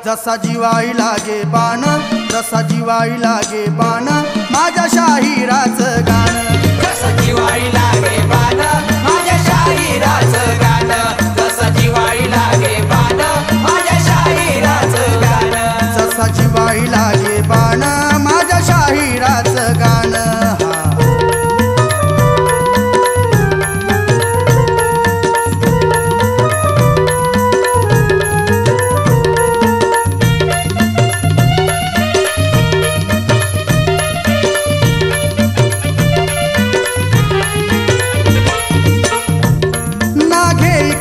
जसा जिवाई लागे बाण, जसा जिवाई लागे बाण, माझ्या शाहिराचं गाणं. जसा जिवाई लागे बाण, माझ्या शाहिराचं गाणं. जसा जिवाई लागे बाण, माझ्या शाहिराचं गाणं. जसा जिवाई लागे बाण, माझ्या शाहिराचं गाणं.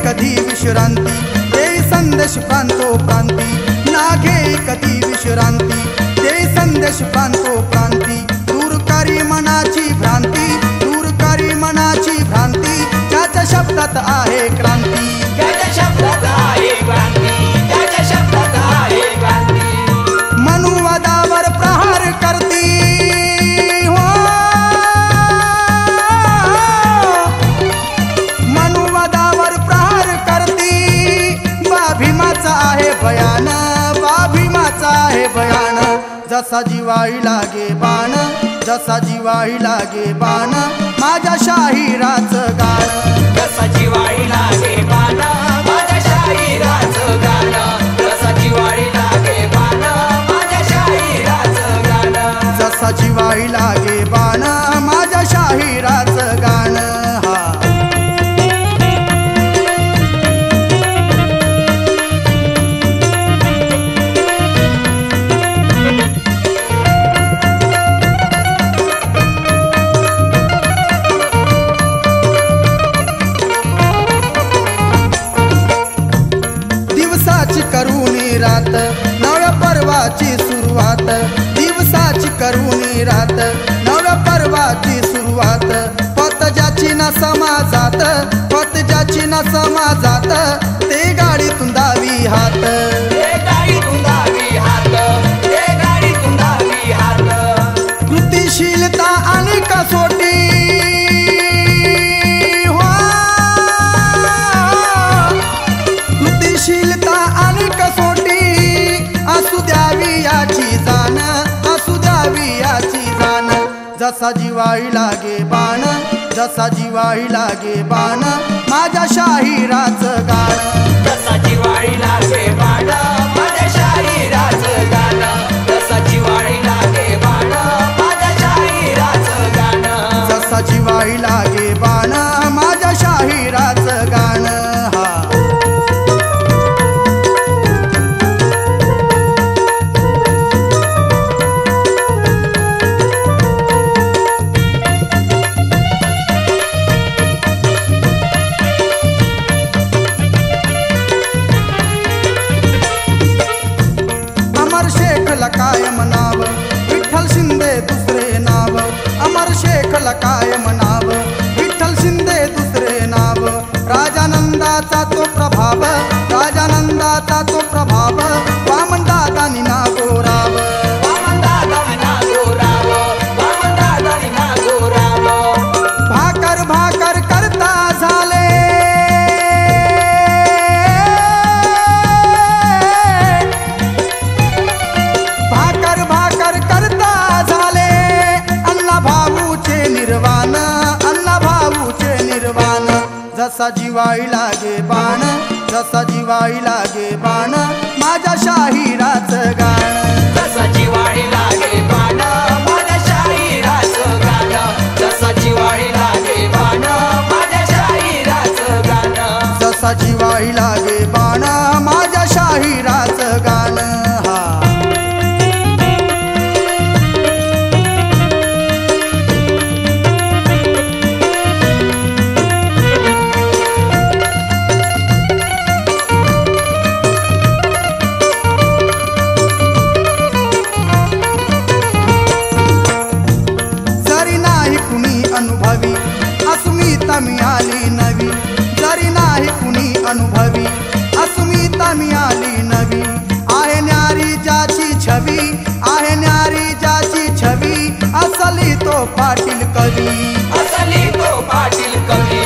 कधी विश्रांती देई संदेश प्रांतो प्रांती, ना घेई कधी विश्रांती देई संदेश प्रांतो प्रांती. दूर करी मनाची भ्रांती, दूर करी मनाची भ्रांती, ज्याच्या शब्दात आहे क्रांती. त्याच्या शब्दात आहे क्रांती, त्याच्या शब्दात आहे क्रांती. मनुवादावर प्रहार करती हो, मनुवादावर प्रहार करती. भीमाचा आहे बयान, भीमाचा आहे बयान. जसा जिवाई लागे बाण, जसा जिवाई लागे बाण, माझ्या शाहिराचं गाणं. जसा जिवाई लागे बाण, माझ्या शाहिराचं गाणं. जसा जिवाई लागे बाण, माझ्या शाहिराचं गाणं. जसा जिवाई लागे बाण, माझ्या शाहिराचं गाणं. दिवसाची करूनी रात, नव्या पर्वाची सुरुवात. दिवसाची करूनी रात, नव्या पर्वाची सुरुवात. पत ज्याची न समाजात, पत ज्याची न समाजात, ते गाडीतून दावी हात. ते गाडीतून दावी हात, ते गाडीतून दावी हात. कृतिशीलता आणि कसोटी हो, कृतिशीलता आणि कसोटी, असू द्यावी याची जाण, असू द्यावी याची जाण. जसा जिवाई लागे बाण, जसा जिवाई लागे बाण, माझ्या शाहिराचं गाणं. जसा जिवाई लागे बाण, माझ्या शाहिराचं गाणं. जसा जिवाई लागे बाण, माझ्या शाहिराचं गाणं. जसा जिवाई लागे बाण, माझ्या शाहिराचं गाणं. अमर शेखला कायम नाव, विठ्ठल शिंदे दुसरे नाव. अमर शेखला कायम नाव, विठ्ठल शिंदे दुसरे नाव. राजानंदाचा तो प्रभाव, राजानंदाचा तो प्रभाव, वामनदादांनी नागोराव. वामनदादांनी नागोराव, वामनदादांनी नागोराव. भाकर भाकर करता झाले, भाकर भाकर करता झाले, अण्णा भाऊचे निर्वाण, अण्णा भाऊचे निर्वाण. जसा जिवाई लागे बाण, जसा जिवाई लागे बाण, माझ्या शाहिराचं गाणं. जसा जिवाई लागे बाण, माझ्या शाहिराचं गाणं. जसा जिवाई लागे बाण, माझ्या शाहिराचं गाणं. जसा जिवाई लागे बाण, माझ्या शाहिराचं गाणं. जरी नाही कुणी अनुभवी, अस्मिता मिळाली नवी. जरी नाही कुणी अनुभवी, अस्मिता मिळाली नवी. आहे न्यारी ज्याची छवी, आहे न्यारी ज्याची छवी, असली तो पाटील कवी. असली तो पाटील कवी,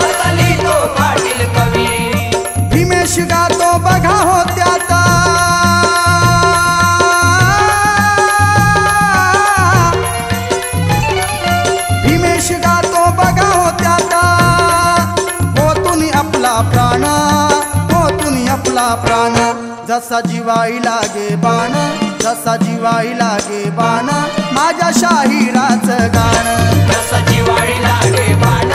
असली तो पाटील कवी. भीमेश गातो बघा हो त्याचा, जसा जिवाई लागे बाण जसा जिवाई लागे बाण माझ्या शाहिराचं गाणं जसा जिवाळी लागे बाण